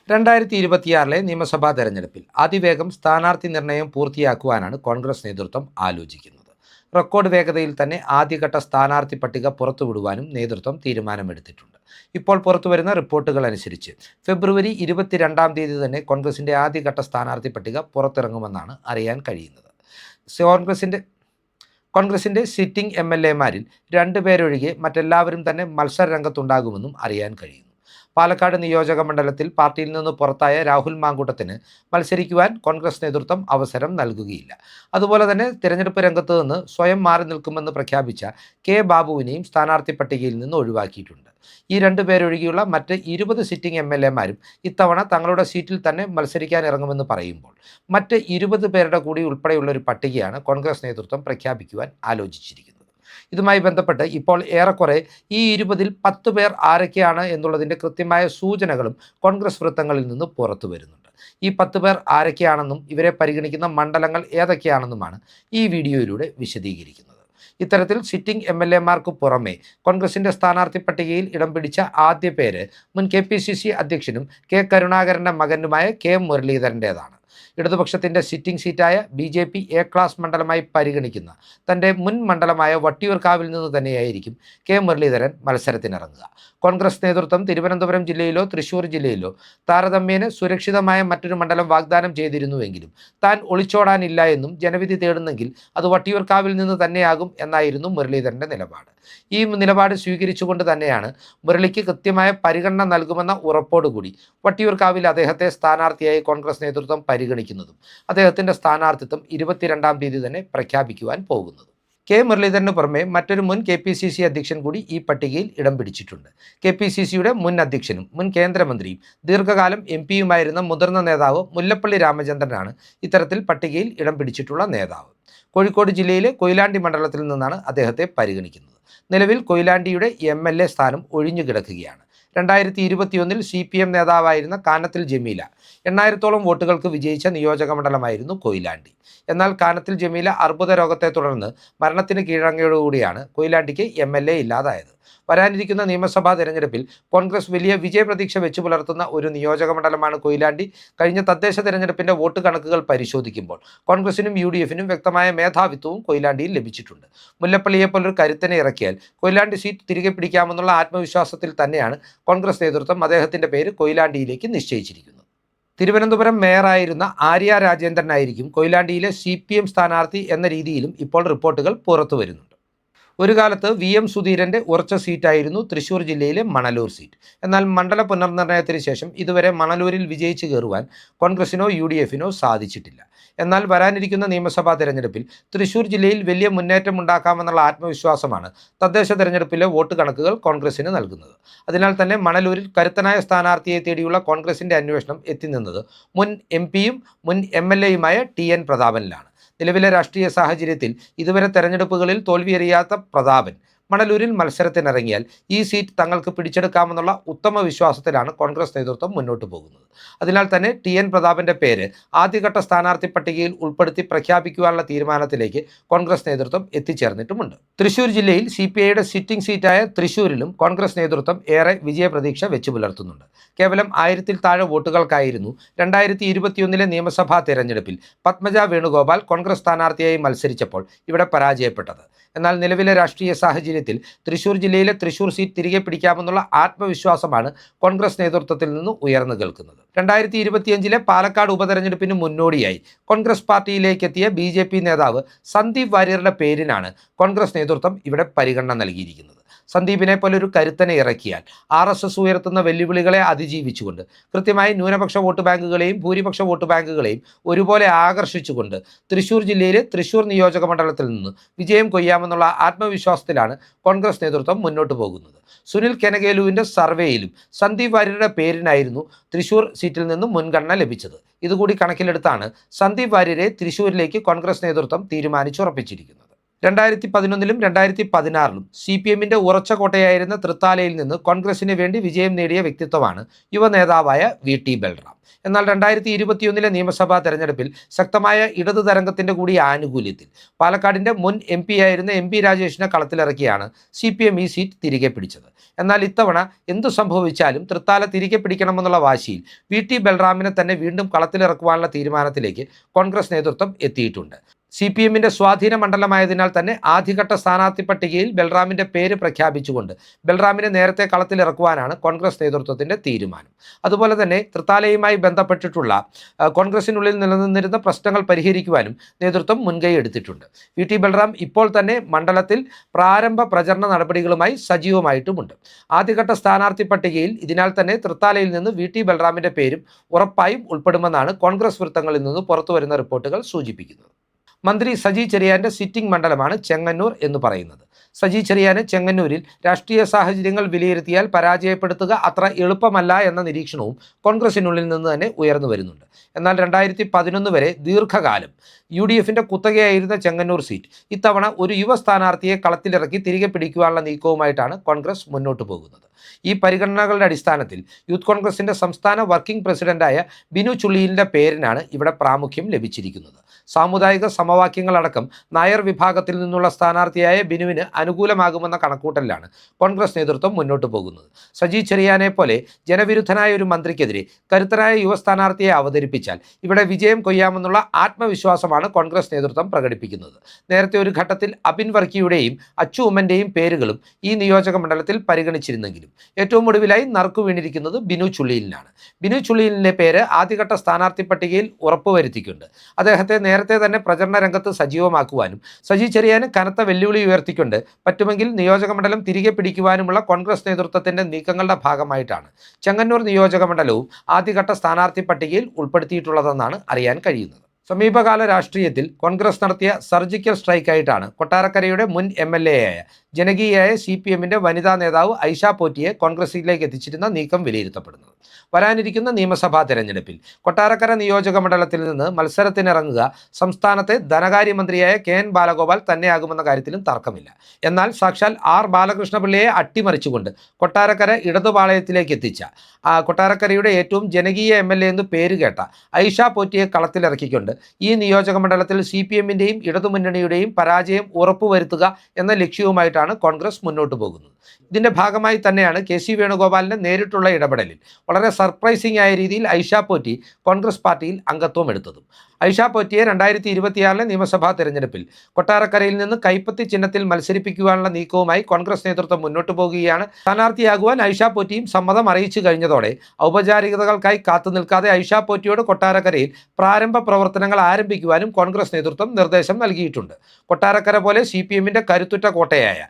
2026 നിയമസഭാ തെരഞ്ഞെടുപ്പിൽ അതിവേഗം സ്ഥാനാർത്ഥി നിർണയം പൂർത്തിയാക്കുവാനാണ് കോൺഗ്രസ് നേതൃത്വം ആലോചിക്കുന്നത്. റെക്കോർഡ് വേഗതയിൽ തന്നെ ആദ്യഘട്ട സ്ഥാനാർത്ഥി പട്ടിക പുറത്തുവിടുവാനും നേതൃത്വം തീരുമാനമെടുത്തിട്ടുണ്ട്. ഇപ്പോൾ പുറത്തുവരുന്ന റിപ്പോർട്ടുകൾ അനുസരിച്ച് ഫെബ്രുവരി 22-ാം തീയതി തന്നെ കോൺഗ്രസിൻ്റെ ആദ്യഘട്ട സ്ഥാനാർത്ഥി പട്ടിക പുറത്തിറങ്ങുമെന്നാണ് അറിയാൻ കഴിയുന്നത്. കോൺഗ്രസിൻ്റെ സിറ്റിംഗ് MLA-മാരിൽ 2 പേരൊഴികെ മറ്റെല്ലാവരും തന്നെ മത്സര രംഗത്തുണ്ടാകുമെന്നും അറിയാൻ കഴിയുന്നു. പാലക്കാട് നിയോജക മണ്ഡലത്തിൽ പാർട്ടിയിൽ നിന്ന് പുറത്തായ രാഹുൽ മാങ്കൂട്ടത്തിന് മത്സരിക്കുവാൻ കോൺഗ്രസ് നേതൃത്വം അവസരം നൽകുകയില്ല. അതുപോലെ തന്നെ തിരഞ്ഞെടുപ്പ് രംഗത്ത് നിന്ന് സ്വയം മാറി നിൽക്കുമെന്ന് പ്രഖ്യാപിച്ച കെ ബാബുവിനെയും സ്ഥാനാർത്ഥി പട്ടികയിൽ നിന്ന് ഒഴിവാക്കിയിട്ടുണ്ട്. ഈ 2 പേരൊഴികെയുള്ള മറ്റ് 20 സിറ്റിംഗ് MLA-മാരും ഇത്തവണ തങ്ങളുടെ സീറ്റിൽ തന്നെ മത്സരിക്കാൻ ഇറങ്ങുമെന്ന് പറയുമ്പോൾ മറ്റ് 20 പേരുടെ കൂടി ഉൾപ്പെടെയുള്ള ഒരു പട്ടികയാണ് കോൺഗ്രസ് നേതൃത്വം പ്രഖ്യാപിക്കുവാൻ ആലോചിച്ചിരിക്കുന്നത്. ഇതുമായി ബന്ധപ്പെട്ട് ഇപ്പോൾ ഏറെക്കുറെ ഈ 20-ൽ 10 പേർ ആരൊക്കെയാണ് എന്നുള്ളതിൻ്റെ കൃത്യമായ സൂചനകളും കോൺഗ്രസ് വൃത്തങ്ങളിൽ നിന്ന് പുറത്തു വരുന്നുണ്ട്. ഈ 10 പേർ ആരൊക്കെയാണെന്നും ഇവരെ പരിഗണിക്കുന്ന മണ്ഡലങ്ങൾ ഏതൊക്കെയാണെന്നുമാണ് ഈ വീഡിയോയിലൂടെ വിശദീകരിക്കുന്നത്. ഇത്തരത്തിൽ സിറ്റിംഗ് MLA-മാർക്ക് പുറമെ കോൺഗ്രസിൻ്റെ സ്ഥാനാർത്ഥി പട്ടികയിൽ ഇടം പിടിച്ച ആദ്യ പേര് മുൻ KPCC അധ്യക്ഷനും കെ കരുണാകരൻ്റെ മകനുമായ കെ മുരളീധരൻ്റേതാണ്. ഇടതുപക്ഷത്തിൻ്റെ സിറ്റിംഗ് സീറ്റായ BJP A ക്ലാസ് മണ്ഡലമായി പരിഗണിക്കുന്ന തൻ്റെ മുൻ മണ്ഡലമായ വട്ടിയൂർക്കാവിൽ നിന്ന് തന്നെയായിരിക്കും കെ മുരളീധരൻ മത്സരത്തിനിറങ്ങുക. കോൺഗ്രസ് നേതൃത്വം തിരുവനന്തപുരം ജില്ലയിലോ തൃശ്ശൂർ ജില്ലയിലോ താരതമ്യേന സുരക്ഷിതമായ മറ്റൊരു മണ്ഡലം വാഗ്ദാനം ചെയ്തിരുന്നുവെങ്കിലും താൻ ഒളിച്ചോടാനില്ല എന്നും ജനവിധി തേടുന്നെങ്കിൽ അത് വട്ടിയൂർക്കാവിൽ നിന്ന് തന്നെയാകും എന്നായിരുന്നു മുരളീധരൻ്റെ നിലപാട്. ഈ നിലപാട് സ്വീകരിച്ചുകൊണ്ട് തന്നെയാണ് മുരളിക്ക് കൃത്യമായ പരിഗണന നൽകുമെന്ന ഉറപ്പോടുകൂടി വട്ടിയൂർക്കാവിൽ അദ്ദേഹത്തെ സ്ഥാനാർത്ഥിയായി കോൺഗ്രസ് നേതൃത്വം പരിഗണിക്കുന്നതും അദ്ദേഹത്തിൻ്റെ സ്ഥാനാർത്ഥിത്വം 22-ാം തീയതി തന്നെ പ്രഖ്യാപിക്കുവാൻ പോകുന്നത്. കെ മുരളീധരന് പുറമെ മറ്റൊരു മുൻ KPCC അധ്യക്ഷൻ കൂടി ഈ പട്ടികയിൽ ഇടം പിടിച്ചിട്ടുണ്ട്. KPCCയുടെ മുൻ അധ്യക്ഷനും മുൻ കേന്ദ്രമന്ത്രിയും ദീർഘകാലം MP-യുമായിരുന്ന മുതിർന്ന നേതാവ് മുല്ലപ്പള്ളി രാമചന്ദ്രനാണ് ഇത്തരത്തിൽ പട്ടികയിൽ ഇടം പിടിച്ചിട്ടുള്ള നേതാവ്. കോഴിക്കോട് ജില്ലയിലെ കൊയിലാണ്ടി മണ്ഡലത്തിൽ നിന്നാണ് അദ്ദേഹത്തെ പരിഗണിക്കുന്നത്. നിലവിൽ കൊയിലാണ്ടിയുടെ MLA സ്ഥാനം ഒഴിഞ്ഞു കിടക്കുകയാണ്. 2021-ൽ CPM നേതാവായിരുന്ന കാനത്തിൽ ജമീല 8000-ഓളം വോട്ടുകൾക്ക് വിജയിച്ച നിയോജക മണ്ഡലമായിരുന്നു കൊയിലാണ്ടി. എന്നാൽ കാനത്തിൽ ജമീല അർബുദ രോഗത്തെ തുടർന്ന് മരണത്തിന് കീഴടങ്ങിയോടുകൂടിയാണ് കൊയിലാണ്ടിക്ക് MLA ഇല്ലാതായത്. വരാനിരിക്കുന്ന നിയമസഭാ തെരഞ്ഞെടുപ്പിൽ കോൺഗ്രസ് വലിയ വിജയപ്രതീക്ഷ വെച്ചു പുലർത്തുന്ന ഒരു നിയോജക മണ്ഡലമാണ് കൊയിലാണ്ടി. കഴിഞ്ഞ തദ്ദേശ തെരഞ്ഞെടുപ്പിൻ്റെ വോട്ട് കണക്കുകൾ പരിശോധിക്കുമ്പോൾ കോൺഗ്രസിനും UDF-നും വ്യക്തമായ മേധാവിത്വവും കൊയിലാണ്ടിയിൽ ലഭിച്ചിട്ടുണ്ട്. മുല്ലപ്പള്ളിയെപ്പോലൊരു കരുത്തനെ ഇറക്കിയാൽ കൊയിലാണ്ടി സീറ്റ് തിരികെ പിടിക്കാമെന്നുള്ള ആത്മവിശ്വാസത്തിൽ തന്നെയാണ് കോൺഗ്രസ് നേതൃത്വം അദ്ദേഹത്തിൻ്റെ പേര് കൊയിലാണ്ടിയിലേക്ക് നിശ്ചയിച്ചിരിക്കുന്നത്. തിരുവനന്തപുരം മേയറായിരുന്ന ആര്യ രാജേന്ദ്രനായിരിക്കും കൊയിലാണ്ടിയിലെ CPM സ്ഥാനാർത്ഥി എന്ന രീതിയിലും ഇപ്പോൾ റിപ്പോർട്ടുകൾ പുറത്തു വരുന്നുണ്ട്. ഒരു കാലത്ത് VM സുധീരൻ്റെ ഉറച്ച സീറ്റായിരുന്നു തൃശ്ശൂർ ജില്ലയിലെ മണലൂർ സീറ്റ്. എന്നാൽ മണ്ഡല പുനർനിർണയത്തിന് ശേഷം ഇതുവരെ മണലൂരിൽ വിജയിച്ചു കയറുവാൻ കോൺഗ്രസിനോ UDF-നോ സാധിച്ചിട്ടില്ല. എന്നാൽ വരാനിരിക്കുന്ന നിയമസഭാ തെരഞ്ഞെടുപ്പിൽ തൃശ്ശൂർ ജില്ലയിൽ വലിയ മുന്നേറ്റം ഉണ്ടാക്കാമെന്നുള്ള ആത്മവിശ്വാസമാണ് തദ്ദേശ തെരഞ്ഞെടുപ്പിലെ വോട്ട് കണക്കുകൾ കോൺഗ്രസിന് നൽകുന്നത്. അതിനാൽ തന്നെ മണലൂരിൽ കരുത്തനായ സ്ഥാനാർത്ഥിയെ തേടിയുള്ള കോൺഗ്രസിൻ്റെ അന്വേഷണം എത്തിനിന്നത് മുൻ MP-യും മുൻ MLA-യുമായ TN പ്രതാപനിലാണ്. നിലവിലെ രാഷ്ട്രീയ സാഹചര്യത്തിൽ ഇതുവരെ തെരഞ്ഞെടുപ്പുകളിൽ തോൽവിയറിയാത്ത പ്രതാപൻ മണലൂരിൽ മത്സരത്തിനിറങ്ങിയാൽ ഈ സീറ്റ് തങ്ങൾക്ക് പിടിച്ചെടുക്കാമെന്നുള്ള ഉത്തമ വിശ്വാസത്തിലാണ് കോൺഗ്രസ് നേതൃത്വം മുന്നോട്ട് പോകുന്നത്. അതിനാൽ തന്നെ TN പ്രതാപൻ്റെ പേര് ആദ്യഘട്ട സ്ഥാനാർത്ഥി പട്ടികയിൽ ഉൾപ്പെടുത്തി പ്രഖ്യാപിക്കുവാനുള്ള തീരുമാനത്തിലേക്ക് കോൺഗ്രസ് നേതൃത്വം എത്തിച്ചേർന്നിട്ടുമുണ്ട്. തൃശ്ശൂർ ജില്ലയിൽ CPIയുടെ സിറ്റിംഗ് സീറ്റായ തൃശ്ശൂരിലും കോൺഗ്രസ് നേതൃത്വം ഏറെ വിജയപ്രതീക്ഷ വെച്ചു പുലർത്തുന്നുണ്ട്. കേവലം 1000-ൽ താഴെ വോട്ടുകൾക്കായിരുന്നു 2021-ലെ നിയമസഭാ തെരഞ്ഞെടുപ്പിൽ പത്മജ വേണുഗോപാൽ കോൺഗ്രസ് സ്ഥാനാർത്ഥിയായി മത്സരിച്ചപ്പോൾ ഇവിടെ പരാജയപ്പെട്ടത്. എന്നാൽ നിലവിലെ രാഷ്ട്രീയ സാഹചര്യത്തിൽ തൃശ്ശൂർ ജില്ലയിലെ തൃശ്ശൂർ സീറ്റ് തിരികെ പിടിക്കാമെന്നുള്ള ആത്മവിശ്വാസമാണ് കോൺഗ്രസ് നേതൃത്വത്തിൽ നിന്ന് ഉയർന്നു കേൾക്കുന്നത്. 2025-ലെ പാലക്കാട് ഉപതെരഞ്ഞെടുപ്പിന് മുന്നോടിയായി കോൺഗ്രസ് പാർട്ടിയിലേക്ക് എത്തിയ BJP നേതാവ് സന്ദീപ് വാര്യരുടെ പേരിനാണ് കോൺഗ്രസ് നേതൃത്വം ഇവിടെ പരിഗണന നൽകിയിരിക്കുന്നത്. സന്ദീപിനെ പോലൊരു കരുത്തനെ ഇറക്കിയാൽ RSS ഉയർത്തുന്ന വെല്ലുവിളികളെ അതിജീവിച്ചുകൊണ്ട് കൃത്യമായി ന്യൂനപക്ഷ വോട്ട് ബാങ്കുകളെയും ഭൂരിപക്ഷ വോട്ട് ബാങ്കുകളെയും ഒരുപോലെ ആകർഷിച്ചുകൊണ്ട് തൃശ്ശൂർ ജില്ലയിലെ തൃശ്ശൂർ നിയോജക മണ്ഡലത്തിൽ നിന്ന് വിജയം കൊയ്യാമെന്നുള്ള ആത്മവിശ്വാസത്തിലാണ് കോൺഗ്രസ് നേതൃത്വം മുന്നോട്ട് പോകുന്നത്. സുനിൽ കെനഗേലുവിൻ്റെ സർവേയിലും സന്ദീപ് വാര്യരുടെ പേരിനായിരുന്നു തൃശ്ശൂർ സീറ്റിൽ നിന്നും മുൻഗണന ലഭിച്ചത്. ഇതുകൂടി കണക്കിലെടുത്താണ് സന്ദീപ് വാര്യരെ തൃശ്ശൂരിലേക്ക് കോൺഗ്രസ് നേതൃത്വം തീരുമാനിച്ചുറപ്പിച്ചിരിക്കുന്നത്. 2011-ലും 2016-ലും CPM-ന്റെ ഉറച്ച കോട്ടയായിരുന്ന തൃത്താലയിൽ നിന്ന് കോൺഗ്രസിന് വേണ്ടി വിജയം നേടിയ വ്യക്തിത്വമാണ് യുവ നേതാവായ VT ബൽറാം. എന്നാൽ 2021 നിയമസഭാ തെരഞ്ഞെടുപ്പിൽ ശക്തമായ ഇടതു തരംഗത്തിന്റെ കൂടി ആനുകൂല്യത്തിൽ പാലക്കാടിന്റെ മുൻ MP ആയിരുന്ന MP രാജേഷിനെ കളത്തിലിറക്കിയാണ് CPM ഈ സീറ്റ് തിരികെ പിടിച്ചത്. എന്നാൽ ഇത്തവണ എന്തു സംഭവിച്ചാലും തൃത്താല തിരികെ പിടിക്കണമെന്നുള്ള വാശിയിൽ VT ബൽറാമിനെ തന്നെ വീണ്ടും കളത്തിലിറക്കുവാനുള്ള തീരുമാനത്തിലേക്ക് കോൺഗ്രസ് നേതൃത്വം എത്തിയിട്ടുണ്ട്. CPMന്റെ സ്വാധീന മണ്ഡലമായതിനാൽ തന്നെ ആദ്യഘട്ട സ്ഥാനാർത്ഥി പട്ടികയിൽ ബൽറാമിന്റെ പേര് പ്രഖ്യാപിച്ചുകൊണ്ട് ബൽറാമിനെ നേരത്തെ കളത്തിലിറക്കുവാനാണ് കോൺഗ്രസ് നേതൃത്വത്തിന്റെ തീരുമാനം. അതുപോലെ തന്നെ തൃത്താലയുമായി ബന്ധപ്പെട്ടിട്ടുള്ള കോൺഗ്രസിനുള്ളിൽ നിലനിന്നിരുന്ന പ്രശ്നങ്ങൾ പരിഹരിക്കുവാനും നേതൃത്വം മുൻകൈ എടുത്തിട്ടുണ്ട്. VT ബൽറാം ഇപ്പോൾ തന്നെ മണ്ഡലത്തിൽ പ്രാരംഭ പ്രചരണ നടപടികളുമായി സജീവമായിട്ടുമുണ്ട്. ആദ്യഘട്ട സ്ഥാനാർത്ഥി പട്ടികയിൽ ഇതിനാൽ തന്നെ തൃത്താലയിൽ നിന്ന് VT ബൽറാമിന്റെ പേരും ഉറപ്പായും ഉൾപ്പെടുമെന്നാണ് കോൺഗ്രസ് വൃത്തങ്ങളിൽ നിന്ന് പുറത്തുവരുന്ന റിപ്പോർട്ടുകൾ സൂചിപ്പിക്കുന്നത്. മന്ത്രി സജി ചെറിയാന്റെ സിറ്റിംഗ് മണ്ഡലമാണ് ചെങ്ങന്നൂർ എന്ന് പറയുന്നത്. സജി ചെറിയാന് ചെങ്ങന്നൂരിൽ രാഷ്ട്രീയ സാഹചര്യങ്ങൾ വിലയിരുത്തിയാൽ പരാജയപ്പെടുത്തുക അത്ര എളുപ്പമല്ല എന്ന നിരീക്ഷണവും കോൺഗ്രസിനുള്ളിൽ നിന്ന് തന്നെ ഉയർന്നു വരുന്നുണ്ട്. എന്നാൽ 2011 വരെ ദീർഘകാലം UDFന്റെ കുത്തകയായിരുന്ന ചെങ്ങന്നൂർ സീറ്റ് ഇത്തവണ ഒരു യുവ സ്ഥാനാർത്ഥിയെ കളത്തിലിറക്കി തിരികെ പിടിക്കുവാനുള്ള നീക്കവുമായിട്ടാണ് കോൺഗ്രസ് മുന്നോട്ട് പോകുന്നത്. ഈ പരിഗണനകളുടെ അടിസ്ഥാനത്തിൽ യൂത്ത് കോൺഗ്രസിന്റെ സംസ്ഥാന വർക്കിംഗ് പ്രസിഡന്റായ ബിനു ചുള്ളിയിലിന്റെ പേരിനാണ് ഇവിടെ പ്രാമുഖ്യം ലഭിച്ചിരിക്കുന്നത്. സാമുദായിക സമവാക്യങ്ങളടക്കം നായർ വിഭാഗത്തിൽ നിന്നുള്ള സ്ഥാനാർത്ഥിയായ ബിനുവിന് അനുകൂലമാകുമെന്ന കണക്കൂട്ടലിലാണ് കോൺഗ്രസ് നേതൃത്വം മുന്നോട്ട് പോകുന്നത്. സജി ചെറിയാനെ പോലെ ജനവിരുദ്ധനായ ഒരു മന്ത്രിക്കെതിരെ കരുത്തരായ യുവ സ്ഥാനാർത്ഥിയെ അവതരിപ്പിച്ചാൽ ഇവിടെ വിജയം കൊയ്യാമെന്നുള്ള ആത്മവിശ്വാസമാണ് കോൺഗ്രസ് നേതൃത്വം പ്രകടിപ്പിക്കുന്നത്. നേരത്തെ ഒരു ഘട്ടത്തിൽ അബിൻ വർക്കിയുടെയും അച്ചു ഉമ്മന്റെയും പേരുകളും ഈ നിയോജക മണ്ഡലത്തിൽ പരിഗണിച്ചിരുന്നെങ്കിലും ഏറ്റവും ഒടുവിലായി നറുക്കു വീണിരിക്കുന്നത് ബിനു ചുള്ളിയിലിനാണ്. ബിനു ചുള്ളിയിലിന്റെ പേര് ആദ്യഘട്ട സ്ഥാനാർത്ഥി പട്ടികയിൽ ഉറപ്പുവരുത്തിക്കൊണ്ട് അദ്ദേഹത്തെ നേരത്തെ തന്നെ പ്രചരണ രംഗത്ത് സജീവമാക്കുവാനും സജി ചെറിയാന് കനത്ത വെല്ലുവിളി ഉയർത്തിക്കൊണ്ട് പറ്റുമെങ്കിൽ നിയോജക മണ്ഡലം തിരികെ പിടിക്കുവാനുമുള്ള കോൺഗ്രസ് നേതൃത്വത്തിന്റെ നീക്കങ്ങളുടെ ഭാഗമായിട്ടാണ് ചെങ്ങന്നൂർ നിയോജക മണ്ഡലവും ആദ്യഘട്ട സ്ഥാനാർത്ഥി പട്ടികയിൽ ഉൾപ്പെടുത്തിയിട്ടുള്ളതെന്നാണ് അറിയാൻ കഴിയുന്നത്. സമീപകാല രാഷ്ട്രീയത്തിൽ കോൺഗ്രസ് നടത്തിയ സർജിക്കൽ സ്ട്രൈക്കായിട്ടാണ് കൊട്ടാരക്കരയുടെ മുൻ MLA ആയ ജനകീയയായ CPMന്റെ വനിതാ നേതാവ് ഐഷ പോറ്റിയെ കോൺഗ്രസിലേക്ക് എത്തിച്ചിരുന്ന നീക്കം വിലയിരുത്തപ്പെടുന്നത്. വരാനിരിക്കുന്ന നിയമസഭാ തെരഞ്ഞെടുപ്പിൽ കൊട്ടാരക്കര നിയോജക മണ്ഡലത്തിൽ നിന്ന് മത്സരത്തിനിറങ്ങുക സംസ്ഥാനത്തെ ധനകാര്യമന്ത്രിയായ KN ബാലഗോപാൽ തന്നെയാകുമെന്ന കാര്യത്തിലും തർക്കമില്ല. എന്നാൽ സാക്ഷാൽ R ബാലകൃഷ്ണപിള്ളയെ അട്ടിമറിച്ചുകൊണ്ട് കൊട്ടാരക്കര ഇടതുപാളയത്തിലേക്ക് എത്തിച്ച കൊട്ടാരക്കരയുടെ ഏറ്റവും ജനകീയ MLA എന്ന് പേരുകേട്ട ഐഷ പോറ്റിയെ കളത്തിലിറക്കിക്കൊണ്ട് ഈ നിയോജക മണ്ഡലത്തിൽ CPMന്റെയും ഇടതുമുന്നണിയുടെയും പരാജയം ഉറപ്പുവരുത്തുക എന്ന ലക്ഷ്യവുമായിട്ടാണ് കോൺഗ്രസ് മുന്നോട്ട് പോകുന്നത്. ഇതിന്റെ ഭാഗമായി തന്നെയാണ് KC വേണുഗോപാലിന്റെ നേരിട്ടുള്ള ഇടപെടലിൽ വളരെ സർപ്രൈസിംഗ് ആയ രീതിയിൽ ഐഷ പോറ്റി കോൺഗ്രസ് പാർട്ടിയിൽ അംഗത്വം എടുത്തതും. ഐഷ പോറ്റിയെ 2026 നിയമസഭാ തെരഞ്ഞെടുപ്പിൽ കൊട്ടാരക്കരയിൽ നിന്ന് കൈപ്പത്തി ചിഹ്നത്തിൽ മത്സരിപ്പിക്കുവാനുള്ള നീക്കവുമായി കോൺഗ്രസ് നേതൃത്വം മുന്നോട്ട് പോകുകയാണ്. സ്ഥാനാർത്ഥിയാകുവാൻ ഐഷ പോറ്റിയും സമ്മതം അറിയിച്ചു കഴിഞ്ഞതോടെ ഔപചാരികതകൾക്കായി കാത്തു നിൽക്കാതെ ഐഷ പോറ്റിയോട് കൊട്ടാരക്കരയിൽ പ്രാരംഭ പ്രവർത്തനങ്ങൾ ആരംഭിക്കുവാനും കോൺഗ്രസ് നേതൃത്വം നിർദ്ദേശം നൽകിയിട്ടുണ്ട്. കൊട്ടാരക്കര പോലെ CPMന്റെ കരുത്തുറ്റ കോട്ടയായ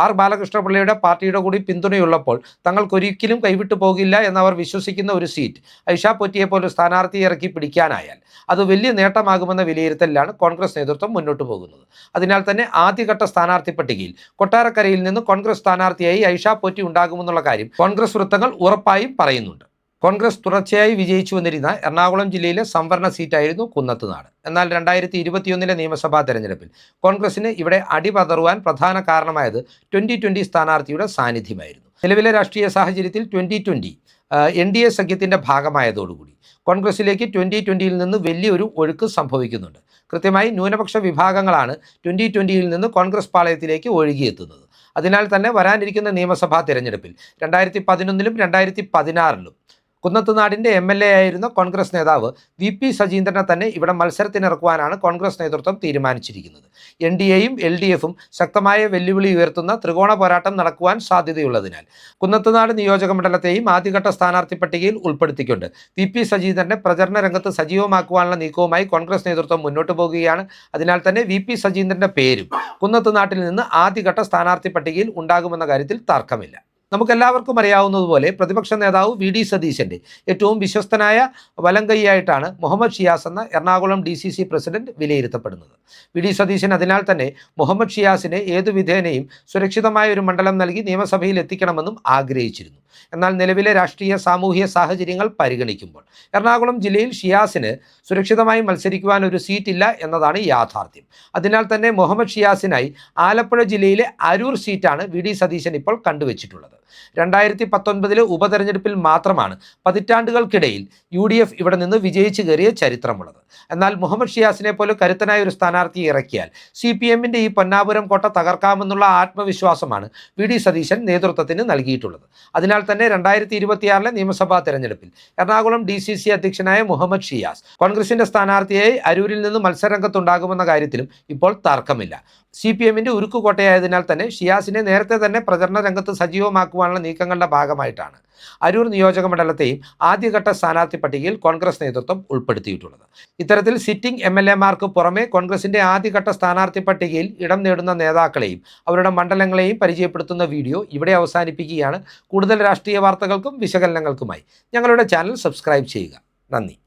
R ബാലകൃഷ്ണപിള്ളയുടെ പാർട്ടിയുടെ കൂടി പിന്തുണയുള്ളപ്പോൾ തങ്ങൾക്കൊരിക്കലും കൈവിട്ടു പോകില്ല എന്നവർ വിശ്വസിക്കുന്ന ഒരു സീറ്റ് ഐഷ പോറ്റിയെ പോലെ സ്ഥാനാർത്ഥിയെ ഇറക്കി പിടിക്കാനായാൽ അത് വലിയ നേട്ടമാകുമെന്ന വിലയിരുത്തലിലാണ് കോൺഗ്രസ് നേതൃത്വം മുന്നോട്ട് പോകുന്നത്. അതിനാൽ തന്നെ ആദ്യഘട്ട സ്ഥാനാർത്ഥി പട്ടികയിൽ കൊട്ടാരക്കരയിൽ നിന്ന് കോൺഗ്രസ് സ്ഥാനാർത്ഥിയായി ഐഷ പോറ്റി ഉണ്ടാകുമെന്നുള്ള കാര്യം കോൺഗ്രസ് വൃത്തങ്ങൾ ഉറപ്പായും പറയുന്നുണ്ട്. കോൺഗ്രസ് തുടർച്ചയായി വിജയിച്ചു വന്നിരുന്ന എറണാകുളം ജില്ലയിലെ സംവരണ സീറ്റായിരുന്നു കുന്നത്തുനാട്. എന്നാൽ 2021 നിയമസഭാ തെരഞ്ഞെടുപ്പിൽ കോൺഗ്രസിന് ഇവിടെ അടിപതറുവാൻ പ്രധാന കാരണമായത് 2020 സ്ഥാനാർത്ഥിയുടെ സാന്നിധ്യമായിരുന്നു. നിലവിലെ രാഷ്ട്രീയ സാഹചര്യത്തിൽ 2020 NDA സഖ്യത്തിന്റെ ഭാഗമായതോടുകൂടി കോൺഗ്രസിലേക്ക് 2020യിൽ നിന്ന് വലിയൊരു ഒഴുക്ക് സംഭവിക്കുന്നുണ്ട്. കൃത്യമായി ന്യൂനപക്ഷ വിഭാഗങ്ങളാണ് 2020യിൽ നിന്ന് കോൺഗ്രസ് പാളയത്തിലേക്ക് ഒഴുകിയെത്തുന്നത്. അതിനാൽ തന്നെ വരാനിരിക്കുന്ന നിയമസഭാ തെരഞ്ഞെടുപ്പിൽ 2011ലും 2016ലും കുന്നത്തുനാടിൻ്റെ MLA ആയിരുന്ന കോൺഗ്രസ് നേതാവ് VP സജീന്ദ്രനെ തന്നെ ഇവിടെ മത്സരത്തിനിറക്കുവാനാണ് കോൺഗ്രസ് നേതൃത്വം തീരുമാനിച്ചിരിക്കുന്നത്. NDAയും LDFും ശക്തമായ വെല്ലുവിളി ഉയർത്തുന്ന ത്രികോണ പോരാട്ടം നടക്കുവാൻ സാധ്യതയുള്ളതിനാൽ കുന്നത്തുനാട് നിയോജക മണ്ഡലത്തെയും ആദ്യഘട്ട സ്ഥാനാർത്ഥി പട്ടികയിൽ ഉൾപ്പെടുത്തിക്കൊണ്ട് VP സജീന്ദ്രനെ പ്രചരണ രംഗത്ത് സജീവമാക്കുവാനുള്ള നീക്കവുമായി കോൺഗ്രസ് നേതൃത്വം മുന്നോട്ട് പോകുകയാണ്. അതിനാൽ തന്നെ VP സജീന്ദ്രന്റെ പേരും കുന്നത്തുനാട്ടിൽ നിന്ന് ആദ്യഘട്ട സ്ഥാനാർത്ഥി പട്ടികയിൽ ഉണ്ടാകുമെന്ന കാര്യത്തിൽ തർക്കമില്ല. നമുക്കെല്ലാവർക്കും അറിയാവുന്നതുപോലെ പ്രതിപക്ഷ നേതാവ് VD സതീശൻ്റെ ഏറ്റവും വിശ്വസ്തനായ വലങ്കൈയായിട്ടാണ് മുഹമ്മദ് ഷിയാസ് എന്ന എറണാകുളം DCC പ്രസിഡന്റ് വിലയിരുത്തപ്പെടുന്നത്. VD സതീശൻ അതിനാൽ തന്നെ മുഹമ്മദ് ഷിയാസിനെ ഏതു വിധേനയും സുരക്ഷിതമായ ഒരു മണ്ഡലം നൽകി നിയമസഭയിൽ എത്തിക്കണമെന്നും ആഗ്രഹിച്ചിരുന്നു. എന്നാൽ നിലവിലെ രാഷ്ട്രീയ സാമൂഹിക സാഹചര്യങ്ങൾ പരിഗണിക്കുമ്പോൾ എറണാകുളം ജില്ലയിൽ ഷിയാസിന് സുരക്ഷിതമായി മത്സരിക്കുവാൻ ഒരു സീറ്റില്ല എന്നതാണ് യാഥാർത്ഥ്യം. അതിനാൽ തന്നെ മുഹമ്മദ് ഷിയാസിനായി ആലപ്പുഴ ജില്ലയിലെ അരൂർ സീറ്റാണ് VD സതീശൻ ഇപ്പോൾ കണ്ടുവച്ചിട്ടുള്ളത്. 2019 ഉപതെരഞ്ഞെടുപ്പിൽ മാത്രമാണ് പതിറ്റാണ്ടുകൾക്കിടയിൽ UDF ഇവിടെ നിന്ന് വിജയിച്ചു കയറിയ ചരിത്രമുള്ളത്. എന്നാൽ മുഹമ്മദ് ഷിയാസിനെ പോലെ കരുത്തനായ ഒരു സ്ഥാനാർത്ഥിയെ ഇറക്കിയാൽ CPMന്റെ ഈ പൊന്നാപുരം കോട്ട തകർക്കാമെന്നുള്ള ആത്മവിശ്വാസമാണ് VD സതീശൻ നേതൃത്വത്തിന് നൽകിയിട്ടുള്ളത്. അതിനാൽ തന്നെ 2026 നിയമസഭാ തെരഞ്ഞെടുപ്പിൽ എറണാകുളം DCC അധ്യക്ഷനായ മുഹമ്മദ് ഷിയാസ് കോൺഗ്രസിന്റെ സ്ഥാനാർത്ഥിയായി അരൂരിൽ നിന്ന് മത്സരരംഗത്തുണ്ടാകുമെന്ന കാര്യത്തിലും ഇപ്പോൾ തർക്കമില്ല. CPMന്റെ ഉരുക്കുകോട്ടയായതിനാൽ തന്നെ ഷിയാസിനെ നേരത്തെ തന്നെ പ്രചരണ രംഗത്ത് സജീവമാക്കുവാനുള്ള നീക്കങ്ങളുടെ ഭാഗമായിട്ടാണ് അരൂർ നിയോജക മണ്ഡലത്തെയും ആദ്യഘട്ട സ്ഥാനാർത്ഥി പട്ടികയിൽ കോൺഗ്രസ് നേതൃത്വം ഉൾപ്പെടുത്തിയിട്ടുള്ളത്. ഇത്തരത്തിൽ സിറ്റിംഗ് MLAമാർക്ക് പുറമെ കോൺഗ്രസിന്റെ ആദ്യഘട്ട സ്ഥാനാർത്ഥി പട്ടികയിൽ ഇടം നേടുന്ന നേതാക്കളെയും അവരുടെ മണ്ഡലങ്ങളെയും പരിചയപ്പെടുത്തുന്ന വീഡിയോ ഇവിടെ അവസാനിപ്പിക്കുകയാണ്. കൂടുതൽ രാഷ്ട്രീയ വാർത്തകൾക്കും വിശകലനങ്ങൾക്കുമായി ഞങ്ങളുടെ ചാനൽ സബ്സ്ക്രൈബ് ചെയ്യുക. നന്ദി.